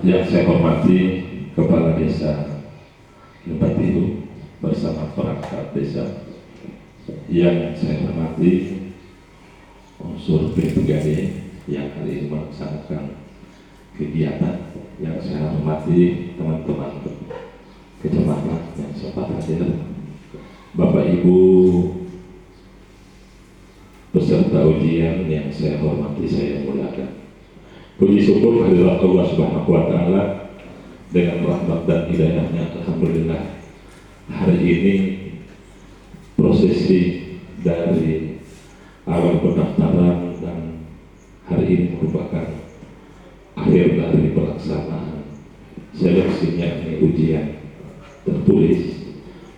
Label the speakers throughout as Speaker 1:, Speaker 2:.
Speaker 1: Yang saya hormati Kepala Desa Lembatiu bersama perangkat desa, yang saya hormati unsur P3D yang hari ini melaksanakan kegiatan, yang saya hormati teman-teman kecamatan yang sempat hadir, Bapak Ibu peserta ujian yang saya hormati, saya muliakan. Puji syukur kehadirat Allah Subhanahu wa Ta'ala, dengan rahmat dan hidayahnya, alhamdulillah hari ini prosesi dari awal pendaftaran dan hari ini merupakan akhir dari pelaksanaan seleksinya, ini ujian tertulis.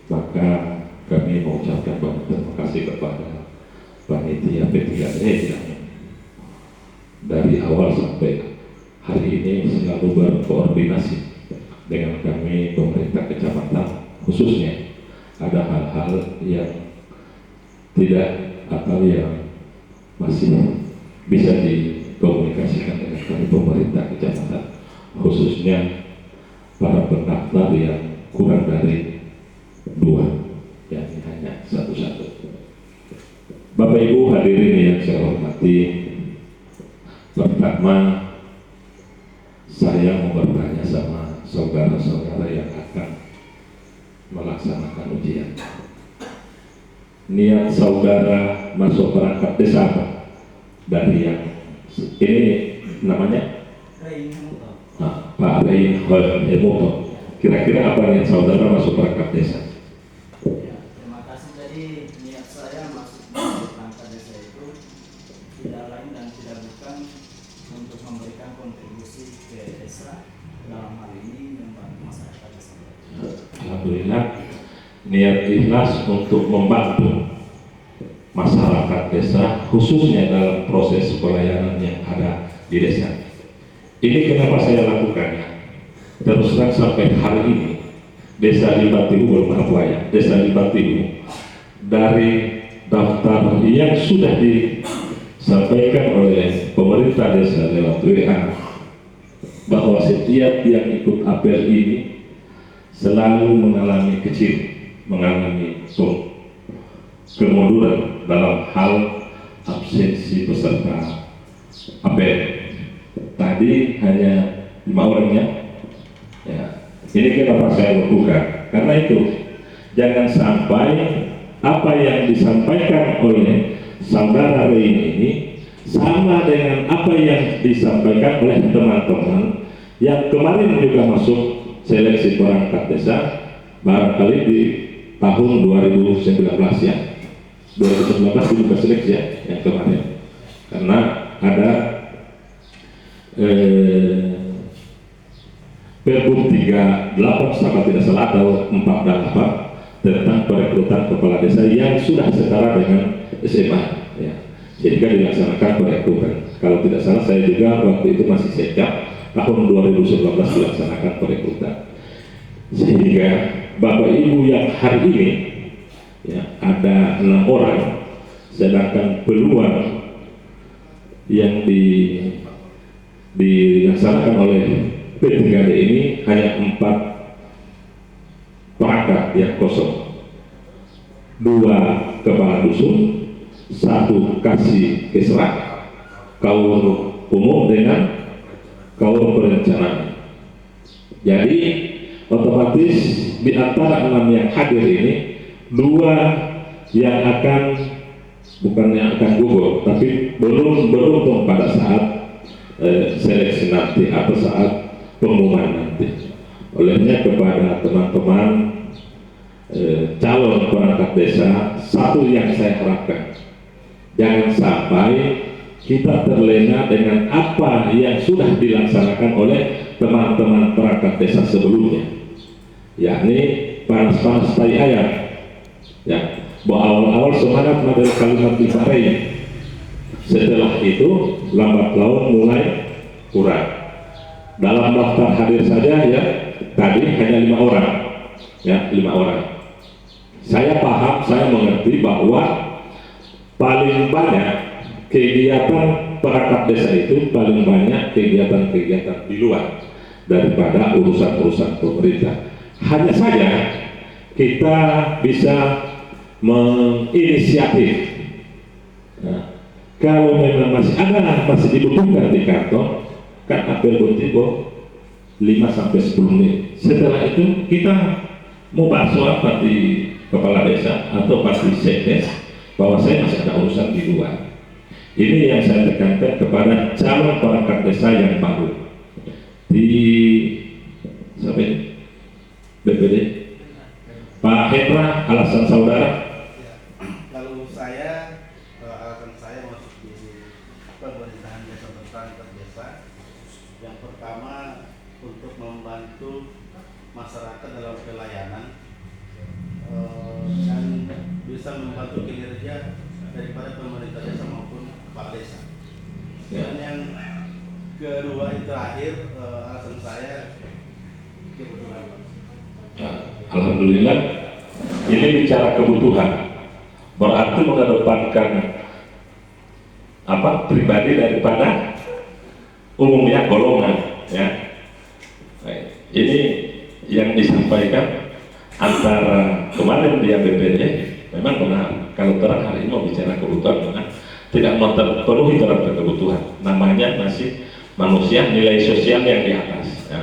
Speaker 1: Maka kami mengucapkan banyak terima kasih kepada panitia P3D yang dari awal sampai hari ini selalu berkoordinasi dengan kami pemerintah kecamatan, khususnya ada hal-hal yang tidak atau yang masih bisa dikomunikasikan dengan kami pemerintah kecamatan, khususnya para pendaftar yang kurang dari 2, yang hanya satu-satu. Bapak Ibu hadirin yang saya hormati, pertama saya mau bertanya sama saudara-saudara yang akan melaksanakan ujian. Niat saudara masuk perangkat desa apa? Dari yang ini namanya Pak Rein Hemoto. Kira-kira apa niat saudara masuk perangkat desa?
Speaker 2: Terima kasih. Jadi niat saya masuk perangkat desa itu tidak lain dan tidak bukan untuk memberikan kontribusi ke desa, dalam hal ini membantu masyarakat desa.
Speaker 1: Alhamdulillah, niat ikhlas untuk membantu masyarakat desa, khususnya dalam proses pelayanan yang ada di desa. Ini kenapa saya lakukannya? Terus terang sampai hari ini Desa Lembatiu belum apa, Desa Lembatiu dari daftar yang sudah disampaikan oleh pemerintah desa lewat WA bahwa setiap yang ikut apel ini selalu mengalami kemunduran dalam hal absensi peserta apel. Tadi hanya 5 orangnya. Ya, ini kenapa saya lakukan? Karena itu jangan sampai apa yang disampaikan oleh saudara Rein ini sama dengan apa yang disampaikan oleh teman-teman yang kemarin juga masuk seleksi perangkat desa, barangkali di tahun 2019 ya. 2019 dibuka seleksi ya, yang kemarin. Karena ada Pergub 38 sama tidak salah atau 48 tentang perekrutan kepala desa yang sudah setara dengan SMA ya. Sehingga dilaksanakan perekrutan. Kalau tidak salah saya juga waktu itu masih sejak tahun 2019 dilaksanakan perekrutan. Sehingga Bapak Ibu yang hari ini ya, ada 6 orang, sedangkan peluang yang dilaksanakan oleh P3D ini hanya 4 perangkat yang kosong, 2 kepala dusun, 1 kasih kesrak, kaum umum dengan kaum perencanaan. Jadi otomatis di antara 6 yang hadir ini 2 yang akan gugur, tapi belum beruntung pada saat seleksi nanti atau saat pengumuman nanti. Olehnya kepada teman-teman calon perangkat desa, satu yang saya harapkan, jangan sampai kita terlena dengan apa yang sudah dilaksanakan oleh teman-teman perangkat desa sebelumnya, yakni panas-panas tai ayam ya, bahwa awal-awal semangat model kalimat dipakai, setelah itu lambat laun mulai kurang. Dalam daftar hadir saja ya tadi hanya 5 orang ya, 5 orang. Saya paham, saya mengerti bahwa paling banyak kegiatan perangkat desa itu paling banyak kegiatan-kegiatan di luar daripada urusan-urusan pemerintah. Hanya saja kita bisa menginisiatif. Nah, kalau memang masih dibutuhkan di kantor, kan apel Bontibo 5-10 menit. Setelah itu kita mau bahas apa di kepala desa atau di sekdes bahwa saya masih ada urusan di luar. Ini yang saya tekankan kepada calon perangkat desa yang baru di sampai BPD. Pak Hendra, alasan saudara?
Speaker 3: Kalau saya, alasan saya masuk di pemerintahan desa perangkat desa, yang pertama untuk membantu masyarakat dalam pelayanan dan bisa membantu kinerja daripada pemerintah desa maupun kepala desa. Dan yang kedua yang terakhir, alasan saya kebetulan.
Speaker 1: Alhamdulillah, ini bicara kebutuhan, berarti mengedepankan pribadi daripada umumnya golongan, ya. Ini yang disampaikan antara kemarin di BPD memang benar. Kalau terang hari ini mau bicara kebutuhan, memang tidak mau terpenuhi terhadap kebutuhan. Namanya masih manusia, nilai sosial yang di atas, ya.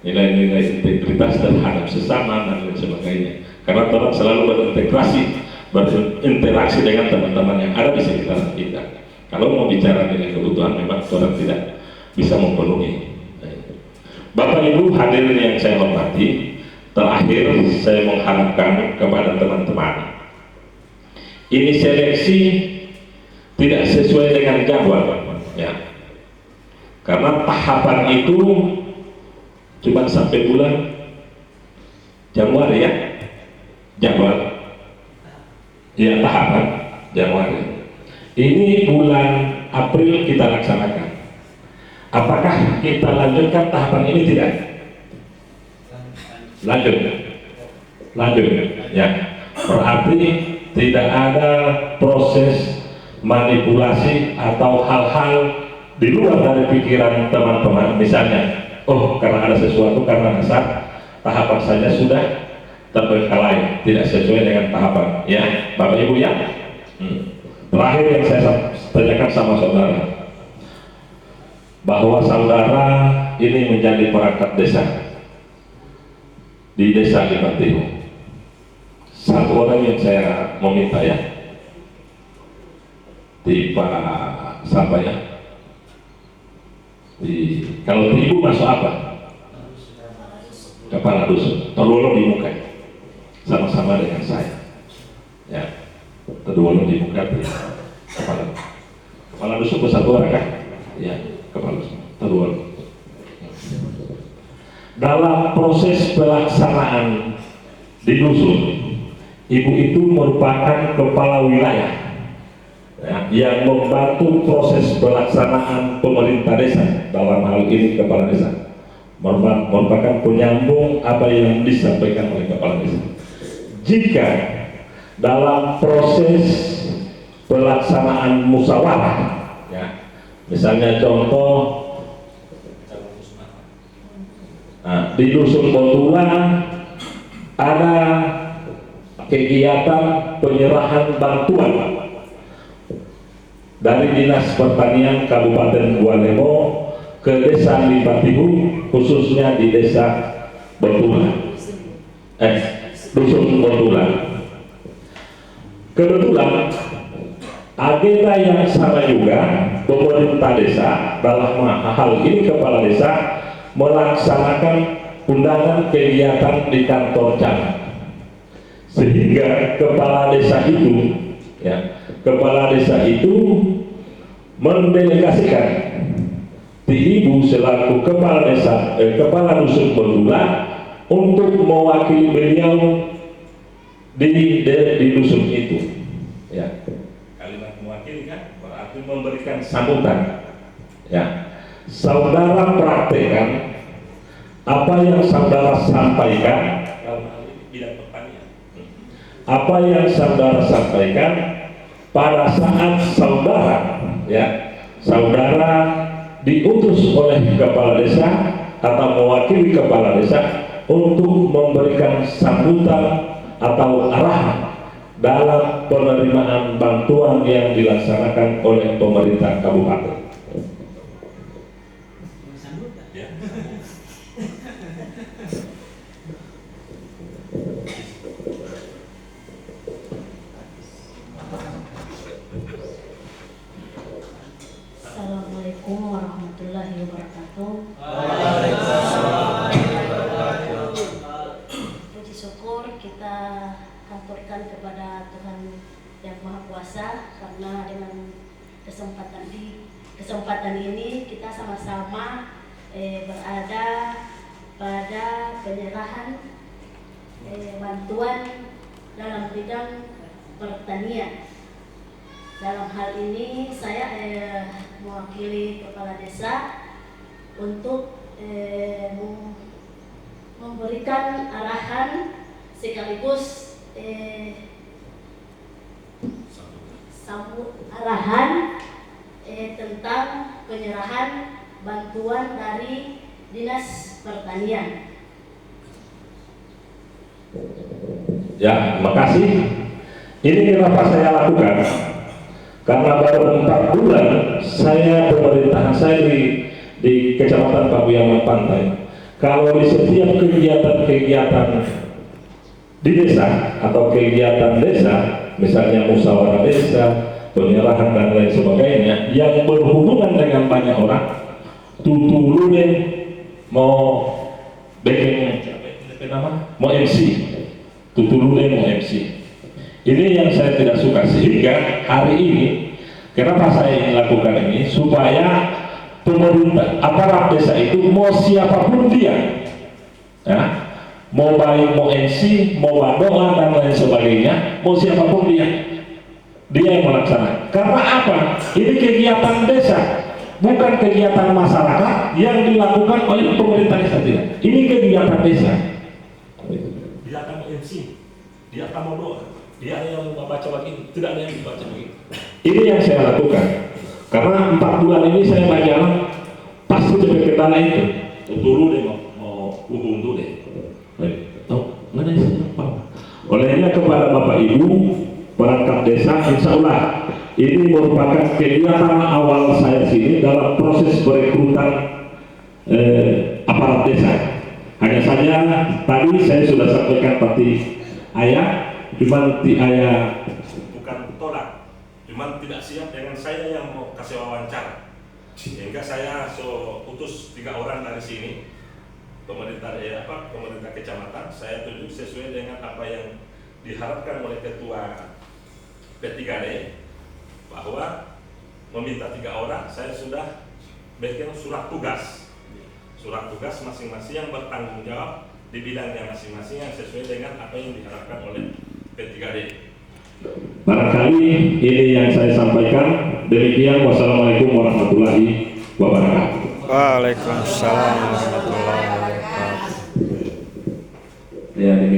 Speaker 1: Nilai-nilai integritas terhadap sesama dan lain sebagainya. Karena orang selalu berinteraksi dengan teman-teman yang ada di sekitar kita. Kalau mau bicara nilai kebutuhan, memang orang tidak bisa memenuhi. Bapak Ibu hadirin yang saya hormati, terakhir saya mengharapkan kepada teman-teman, ini seleksi tidak sesuai dengan jadwal, ya. Karena tahapan itu cuma sampai bulan Januari, ya, jadwal, ya, tahapan Januari. Ini bulan April kita laksanakan. Apakah kita lanjutkan tahapan ini? Tidak. Lanjut, ya. Berarti tidak ada proses manipulasi atau hal-hal di luar dari pikiran teman-teman. Misalnya, oh, karena ada sesuatu, karena dasar tahapan saja sudah terbengkalai, tidak sesuai dengan tahapan, ya, Bapak Ibu, ya. Terakhir yang saya tanyakan sama saudara, bahwa saudara ini menjadi perangkat desa di desa di Bantihu. Satu orang yang saya meminta, ya, di Pak siapa, ya, kalau di Ibu masuk apa? Kepala dusun. Tolong di muka, sama-sama dengan saya, ya. Tolong di muka, kepala dusun bersatu orang, kan? Ya, kepala dusun. Tolong. Dalam proses pelaksanaan di dusun, Ibu itu merupakan kepala wilayah, ya, yang membantu proses pelaksanaan pemerintah desa. Dalam hal ini kepala desa merupakan penyambung apa yang disampaikan oleh kepala desa. Jika dalam proses pelaksanaan musyawarah, ya, misalnya contoh, di dusun Botula ada kegiatan penyerahan bantuan dari Dinas Pertanian Kabupaten Bualemo ke desa di Bantihu, khususnya di desa Botula, dusun Botula. Kebetulan agenda yang sama juga pemerintah desa dalam hal ini kepala desa melaksanakan undangan kegiatan di kantor camat, sehingga kepala desa itu mendelegasikan di Ibu selaku kepala desa, kepala dusun Botula untuk mewakili beliau di dusun itu, ya. Kalimat mewakili kan berarti memberikan sambutan, ya. Saudara praktekkan apa yang saudara sampaikan dalam hal ini bidang pertanian. Apa yang saudara sampaikan pada saat saudara, ya, saudara diutus oleh kepala desa atau mewakili kepala desa untuk memberikan sambutan atau arahan dalam penerimaan bantuan yang dilaksanakan oleh pemerintah kabupaten. Ya.
Speaker 4: Assalamualaikum warahmatullahi wabarakatuh. Puji syukur kita haturkan kepada Tuhan Yang Maha Kuasa karena dengan kesempatan ini kita sama-sama berada pada penyerahan bantuan dalam bidang pertanian. Dalam hal ini saya mewakili kepala desa untuk memberikan arahan sekaligus arahan tentang penyerahan bantuan dari Dinas Pertanian.
Speaker 1: Ya, makasih. Ini kenapa saya lakukan? Karena baru 4 bulan saya pemerintahan saya di Kecamatan Pabuyangan Pantai. Kalau di setiap kegiatan-kegiatan di desa atau kegiatan desa, misalnya musyawarah desa, penyerahan dan lain sebagainya, yang berhubungan dengan banyak orang, tutulun mau bikin mau MC, tutulun mau MC. Ini yang saya tidak suka, sehingga hari ini kenapa saya ingin lakukan ini, supaya pemerintah aparat desa itu mau siapapun dia, ya, mau baik mau MC, mau bandoa dan lain sebagainya, mau siapapun dia yang melaksanakan. Karena apa? Ini kegiatan desa, bukan kegiatan masyarakat yang dilakukan oleh pemerintah desa. Tidak. Ini kegiatan desa. Dia akan MC, dia akan mau doa, dia yang membaca begini, tidak ada yang dibaca begini. Ini yang saya lakukan. Karena 4 bulan ini saya berjalan, pasti kendala itu. Dulu deh mau hubung dulu deh. Tahu nggak ada siapa. Olehnya kepada Bapak Ibu perangkat desa, insya Allah ini merupakan kegiatan awal saya sini dalam proses perekrutan aparat desa. Hanya saja tadi saya sudah sampaikan seperti ayah, cuman ayah bukan tolak, cuman tidak siap dengan saya yang mau kasih wawancara. Sehingga saya utus 3 orang dari sini, pemerintah pemerintah kecamatan, saya tunjuk sesuai dengan apa yang diharapkan oleh ketua P3D, bahwa meminta 3 orang, saya sudah bikin surat tugas masing-masing yang bertanggung jawab di bidangnya masing-masing yang sesuai dengan apa yang diharapkan oleh P3D. Barangkali ini yang saya sampaikan. Demikian, wassalamualaikum warahmatullahi wabarakatuh.
Speaker 5: Waalaikumsalam warahmatullahi wabarakatuh.
Speaker 1: Ya,